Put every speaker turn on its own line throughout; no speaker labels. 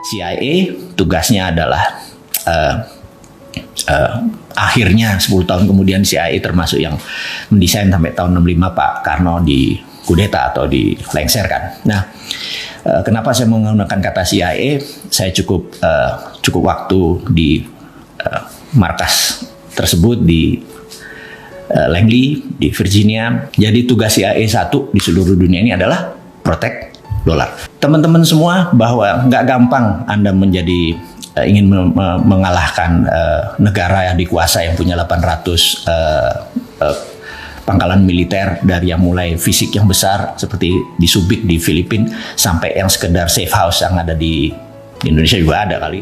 CIA tugasnya adalah akhirnya 10 tahun kemudian CIA termasuk yang mendesain sampai tahun 65 Pak Karno di kudeta atau dilengserkan. Nah, kenapa saya menggunakan kata CIA? Saya cukup waktu di markas tersebut di Langley di Virginia. Jadi tugas CIA 1 di seluruh dunia ini adalah protect dolar. Teman-teman semua bahwa nggak gampang Anda menjadi ingin mengalahkan negara yang dikuasai yang punya 800 pangkalan militer dari yang mulai fisik yang besar seperti di Subic di Filipina sampai yang sekedar safe house yang ada di Indonesia juga ada kali.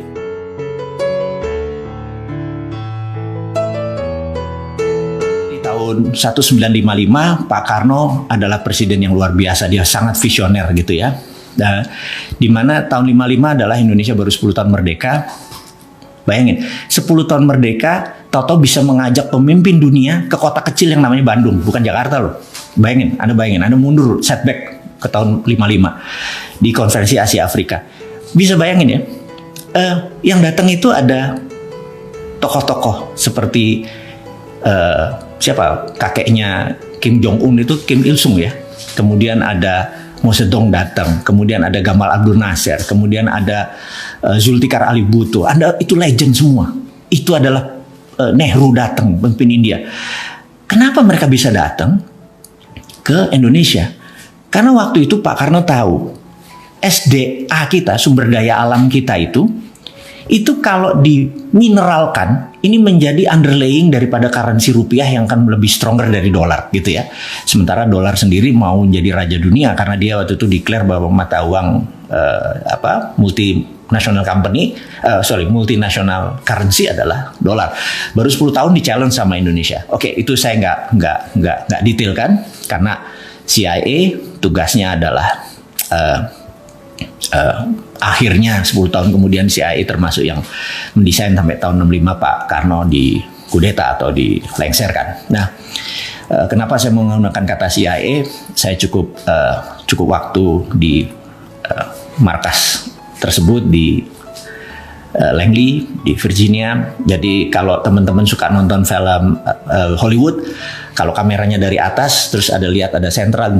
Di tahun 1955 Pak Karno adalah presiden yang luar biasa, dia sangat visioner gitu ya. Nah, di mana tahun 55 adalah Indonesia baru 10 tahun merdeka. Bayangin, 10 tahun merdeka, Toto bisa mengajak pemimpin dunia ke kota kecil yang namanya Bandung, bukan Jakarta loh. Bayangin, Anda mundur, setback ke tahun 55 di konferensi Asia Afrika. Bisa bayangin ya, yang datang itu ada tokoh-tokoh seperti siapa kakeknya Kim Jong Un itu Kim Il Sung ya. Kemudian ada Mao Zedong datang, kemudian ada Gamal Abdul Nasser, kemudian ada Zulfikar Ali Bhutto. Anda itu legend semua. Itu adalah Nehru datang, pemimpin India. Kenapa mereka bisa datang ke Indonesia? Karena waktu itu Pak Karno tahu SDA kita, sumber daya alam kita itu kalau dimineralkan ini menjadi underlying daripada currency rupiah yang akan lebih stronger dari dolar gitu ya. Sementara dolar sendiri mau menjadi raja dunia karena dia waktu itu declare bahwa mata uang multinational currency adalah dolar. Baru 10 tahun di challenge sama Indonesia. Oke, itu saya nggak detail kan karena CIA tugasnya adalah akhirnya 10 tahun kemudian CIA termasuk yang mendesain sampai tahun 65 Pak Karno di kudeta atau dilengserkan. Nah, kenapa saya menggunakan kata CIA? Saya cukup waktu di markas tersebut di Langley di Virginia. Jadi kalau teman-teman suka nonton film Hollywood, kalau kameranya dari atas, terus ada Central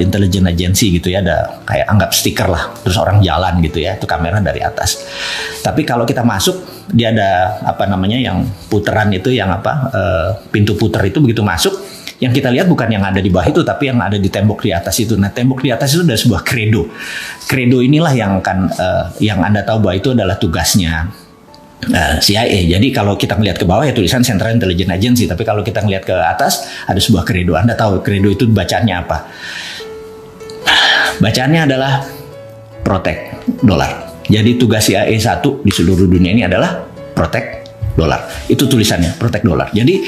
Intelligence Agency gitu ya, ada kayak anggap stiker lah, terus orang jalan gitu ya, itu kamera dari atas. Tapi kalau kita masuk, dia ada yang puteran itu, pintu puter itu begitu masuk, yang kita lihat bukan yang ada di bawah itu, tapi yang ada di tembok di atas itu. Nah, tembok di atas itu ada sebuah kredo. Kredo inilah yang Anda tahu bahwa itu adalah tugasnya CIA. Jadi kalau kita melihat ke bawah ya tulisan Central Intelligence Agency, tapi kalau kita melihat ke atas ada sebuah kredo. Anda tahu kredo itu bacaannya apa? Bacaannya adalah protect dolar. Jadi tugas CIA 1 di seluruh dunia ini adalah protect dolar. Itu tulisannya, protect dolar. Jadi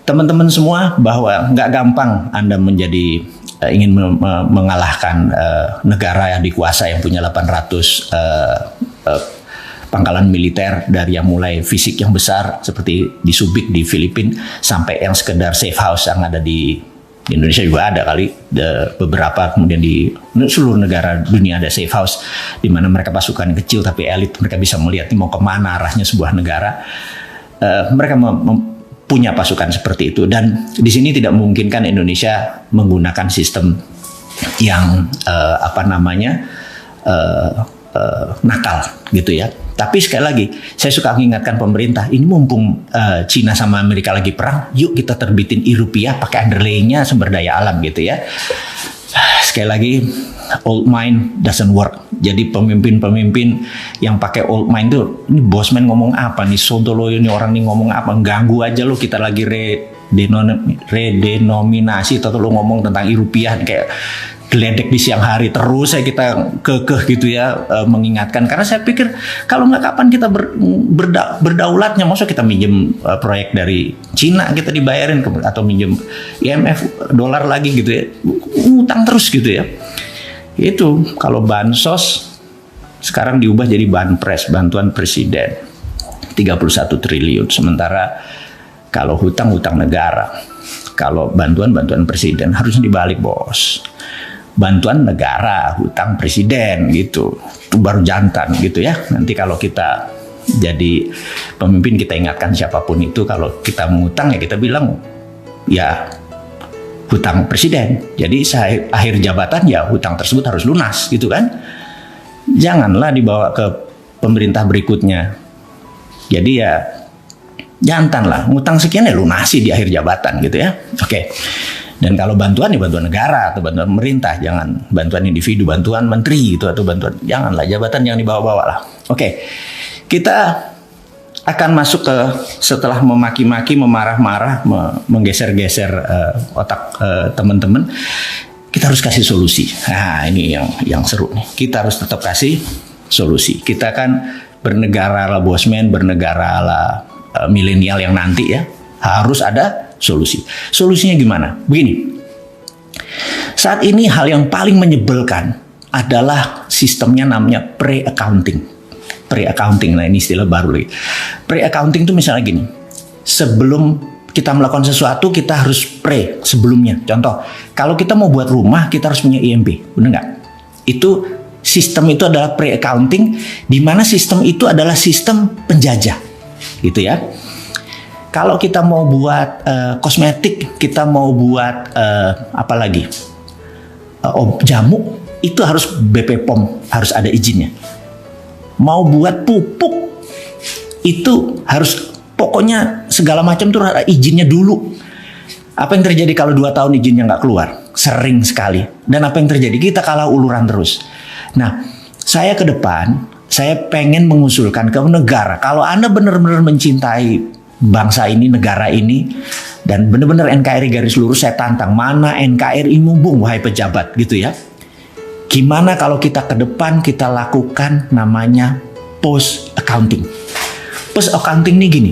teman-teman semua bahwa nggak gampang Anda menjadi ingin mengalahkan negara yang dikuasai yang punya 800 pangkalan militer dari yang mulai fisik yang besar seperti di Subic di Filipina sampai yang sekedar safe house yang ada di Indonesia juga ada kali beberapa, kemudian di seluruh negara dunia ada safe house di mana mereka pasukan kecil tapi elit, mereka bisa melihat mau kemana arahnya sebuah negara. Mereka punya pasukan seperti itu, dan di sini tidak memungkinkan Indonesia menggunakan sistem yang nakal gitu ya. Tapi sekali lagi saya suka mengingatkan pemerintah, ini mumpung Cina sama Amerika lagi perang, yuk kita terbitin rupiah pakai underlayingnya sumber daya alam gitu ya. Sekali lagi, old mind doesn't work. Jadi pemimpin-pemimpin yang pakai old mind tuh, ini bosman ngomong apa nih, sontolo ini orang nih ngomong apa, ganggu aja lo, kita lagi redenominasi atau lo ngomong tentang rupiah kayak geledek di siang hari terus kita kekeh gitu ya, mengingatkan. Karena saya pikir kalau nggak kapan kita berdaulatnya, masa kita minjem proyek dari Cina kita dibayarin atau minjem IMF dolar lagi gitu ya, utang terus gitu ya. Itu kalau bansos sekarang diubah jadi banpres, bantuan presiden 31 triliun, sementara kalau hutang negara, kalau bantuan presiden harusnya dibalik bos. bantuan negara, hutang presiden gitu. Itu baru jantan gitu ya. Nanti kalau kita jadi pemimpin kita ingatkan siapapun itu kalau kita mengutang ya kita bilang ya hutang presiden. Jadi akhir jabatan ya hutang tersebut harus lunas gitu kan. Janganlah dibawa ke pemerintah berikutnya. Jadi ya jantan lah, ngutang sekian ya lunasi di akhir jabatan gitu ya. Oke. Dan kalau bantuan ya bantuan negara atau bantuan pemerintah, jangan bantuan individu, bantuan menteri gitu atau bantuan, janganlah, jabatan jangan dibawa-bawa lah. Oke. Kita akan masuk ke setelah memaki-maki, memarah-marah, menggeser-geser otak teman-teman, kita harus kasih solusi. Nah, ini yang seru nih. Kita harus tetap kasih solusi. Kita kan bernegara ala bosman, bernegara ala milenial yang nanti ya, harus ada solusi. Solusinya gimana? Begini. Saat ini hal yang paling menyebalkan adalah sistemnya namanya pre-accounting. Pre-accounting, nah ini istilah baru lagi. Pre-accounting itu misalnya gini. Sebelum kita melakukan sesuatu, kita harus pre sebelumnya. Contoh, kalau kita mau buat rumah, kita harus punya IMB. Benar nggak? Itu sistem itu adalah pre-accounting, di mana sistem itu adalah sistem penjajah. Gitu ya. Kalau kita mau buat kosmetik, kita mau buat apa lagi? Jamu, itu harus BP POM, harus ada izinnya. Mau buat pupuk, itu harus pokoknya segala macam tuh ada izinnya dulu. Apa yang terjadi kalau 2 tahun izinnya nggak keluar? Sering sekali. Dan apa yang terjadi? Kita kalah uluran terus. Nah, saya ke depan, saya pengen mengusulkan ke negara, kalau Anda benar-benar mencintai bangsa ini, negara ini, dan benar-benar NKRI garis lurus, saya tantang, mana NKRI mumpung, wahai pejabat, gitu ya. Gimana kalau kita ke depan, kita lakukan namanya post accounting. Post accounting ini gini,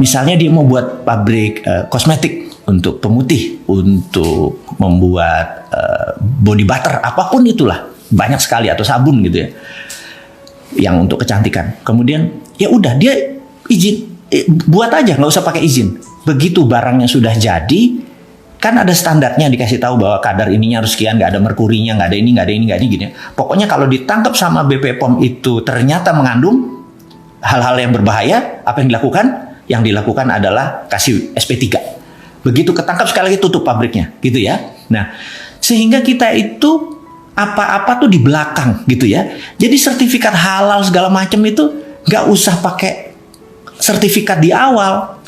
misalnya dia mau buat pabrik kosmetik untuk pemutih, untuk membuat body butter, apapun itulah, banyak sekali, atau sabun gitu ya, yang untuk kecantikan. Kemudian ya udah dia izin, buat aja, nggak usah pakai izin. Begitu barangnya sudah jadi, kan ada standarnya, dikasih tahu bahwa kadar ininya harus sekian, nggak ada merkurinya, nggak ada ini, nggak ada ini, nggak ada ini, gini. Pokoknya kalau ditangkap sama BP POM itu ternyata mengandung hal-hal yang berbahaya, apa yang dilakukan? Yang dilakukan adalah kasih SP3. Begitu ketangkap sekali lagi tutup pabriknya, gitu ya. Nah, sehingga kita itu apa-apa tuh di belakang, gitu ya. Jadi sertifikat halal segala macam itu nggak usah pakai sertifikat di awal.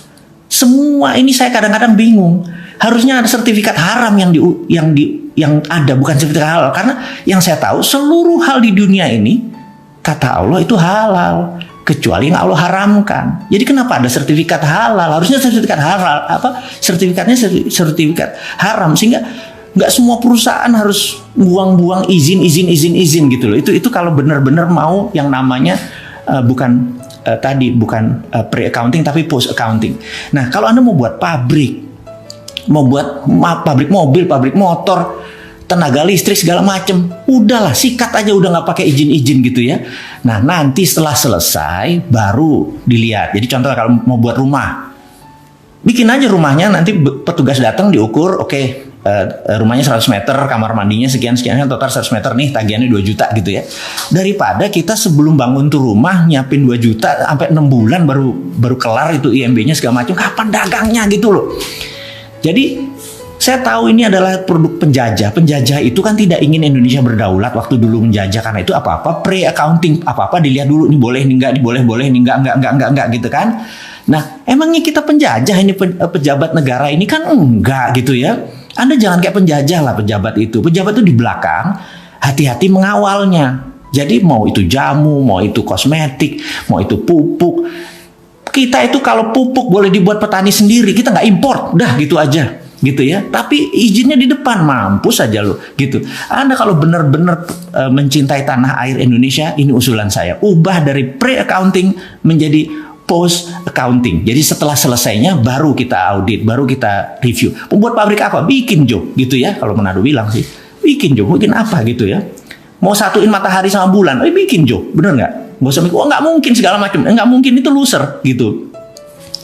Semua ini saya kadang-kadang bingung. Harusnya ada sertifikat haram yang ada, bukan sertifikat halal. Karena yang saya tahu seluruh hal di dunia ini kata Allah itu halal, kecuali yang Allah haramkan. Jadi kenapa ada sertifikat halal? Harusnya sertifikat halal, sertifikatnya sertifikat haram, sehingga nggak semua perusahaan harus buang-buang izin gitu loh. Itu kalau benar-benar mau yang namanya bukan pre-accounting tapi post-accounting. Nah, kalau Anda mau buat pabrik, mau buat pabrik mobil, pabrik motor, tenaga listrik segala macam, udahlah sikat aja, udah nggak pakai izin gitu ya. Nah, nanti setelah selesai baru dilihat. Jadi contoh kalau mau buat rumah, bikin aja rumahnya, nanti petugas datang diukur, oke, rumahnya 100 meter, kamar mandinya sekian, total 100 meter nih, tagihannya 2 juta gitu ya. Daripada kita sebelum bangun tuh rumah nyiapin 2 juta sampai 6 bulan baru kelar itu IMB-nya segala macam, kapan dagangnya gitu loh. Jadi saya tahu ini adalah produk penjajah. Penjajah itu kan tidak ingin Indonesia berdaulat waktu dulu menjajah, karena itu apa-apa pre-accounting, apa-apa dilihat dulu, ini boleh, ini enggak, ini boleh, ini enggak gitu kan. Nah, emangnya kita penjajah ini, pejabat negara ini kan enggak gitu ya. Anda jangan kayak penjajah lah pejabat itu. Pejabat itu di belakang, hati-hati mengawalnya. Jadi mau itu jamu, mau itu kosmetik, mau itu pupuk. Kita itu kalau pupuk boleh dibuat petani sendiri, kita nggak import, udah gitu aja. Gitu ya. Tapi izinnya di depan, mampus aja lo gitu. Anda kalau benar-benar mencintai tanah air Indonesia, ini usulan saya. Ubah dari pre-accounting menjadi post accounting. Jadi setelah selesainya baru kita audit, baru kita review. Membuat pabrik apa? Bikin Jo, gitu ya. Kalau Manado bilang sih, bikin Jo, bikin apa gitu ya. Mau satuin matahari sama bulan, bikin Jo, bener nggak? Nggak usah mikir, nggak mungkin segala macam, nggak mungkin, itu loser gitu.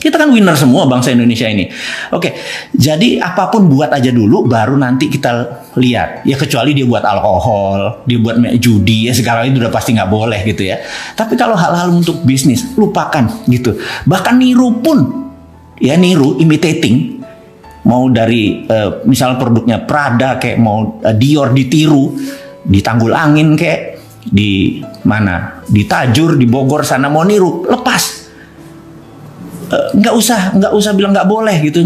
Kita kan winner semua bangsa Indonesia ini. Oke, jadi apapun buat aja dulu, baru nanti kita lihat. Ya kecuali dia buat alkohol, dia buat judi, ya segala itu udah pasti nggak boleh gitu ya. Tapi kalau hal-hal untuk bisnis, lupakan gitu. Bahkan niru pun, ya niru, imitating. Mau dari misalnya produknya Prada, kayak mau Dior ditiru, di Tanggul Angin kayak di mana, di Tajur, di Bogor sana mau niru, lepas. Nggak usah bilang nggak boleh gitu,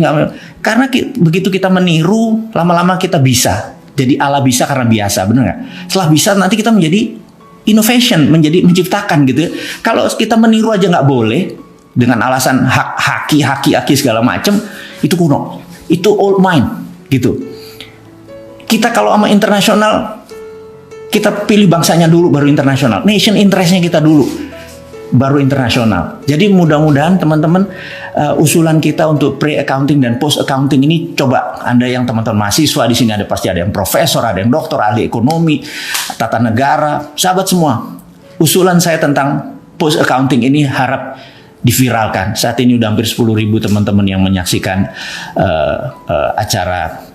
karena begitu kita meniru, lama-lama kita bisa jadi ala bisa karena biasa, benar nggak? Setelah bisa nanti kita menjadi innovation, menjadi menciptakan gitu ya. Kalau kita meniru aja nggak boleh dengan alasan haki segala macam, itu kuno, itu old mind gitu. Kita kalau sama internasional, kita pilih bangsanya dulu baru internasional, nation interestnya kita dulu baru internasional. Jadi mudah-mudahan teman-teman, usulan kita untuk pre-accounting dan post-accounting ini, coba Anda yang teman-teman mahasiswa di sini, ada pasti ada yang profesor, ada yang doktor, ahli ekonomi, tata negara, sahabat semua. Usulan saya tentang post-accounting ini harap diviralkan. Saat ini udah hampir 10.000 teman-teman yang menyaksikan acara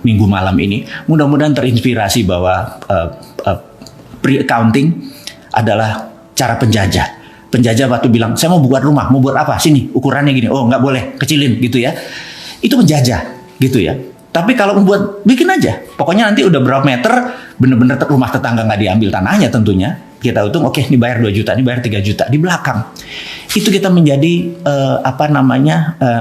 minggu malam ini. Mudah-mudahan terinspirasi bahwa pre-accounting adalah cara penjajah. Penjajah waktu bilang, saya mau buat rumah, mau buat apa? Sini, ukurannya gini. Oh, nggak boleh, kecilin gitu ya. Itu penjajah gitu ya. Tapi kalau membuat, bikin aja. Pokoknya nanti udah berapa meter, bener-bener rumah tetangga nggak diambil tanahnya tentunya. Kita hitung, oke, ini bayar 2 juta, ini bayar 3 juta. Di belakang. Itu kita menjadi,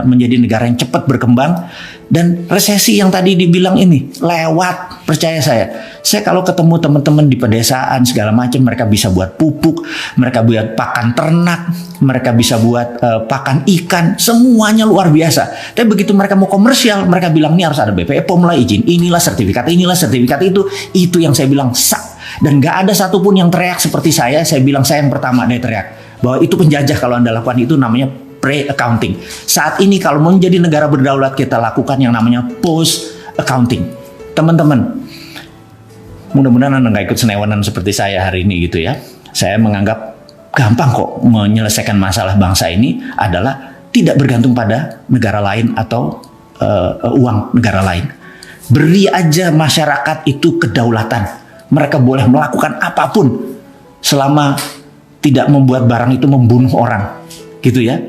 menjadi negara yang cepat berkembang. Dan resesi yang tadi dibilang ini, lewat, percaya saya. Saya kalau ketemu teman-teman di pedesaan, segala macam, mereka bisa buat pupuk, mereka buat pakan ternak, mereka bisa buat pakan ikan, semuanya luar biasa. Tapi begitu mereka mau komersial, mereka bilang, ini harus ada BPOM POM lah, izin inilah, sertifikat itu yang saya bilang, sak. Dan gak ada satupun yang teriak seperti saya bilang saya yang pertama dia teriak. Bahwa itu penjajah kalau Anda lakukan, itu namanya pre-accounting. Saat ini kalau mau menjadi negara berdaulat, kita lakukan yang namanya post-accounting. Teman-teman, mudah-mudahan Anda nggak ikut senewanan seperti saya hari ini gitu ya. Saya menganggap gampang kok menyelesaikan masalah bangsa ini adalah tidak bergantung pada negara lain atau uang negara lain. Beri aja masyarakat itu kedaulatan. Mereka boleh melakukan apapun selama tidak membuat barang itu membunuh orang, gitu ya.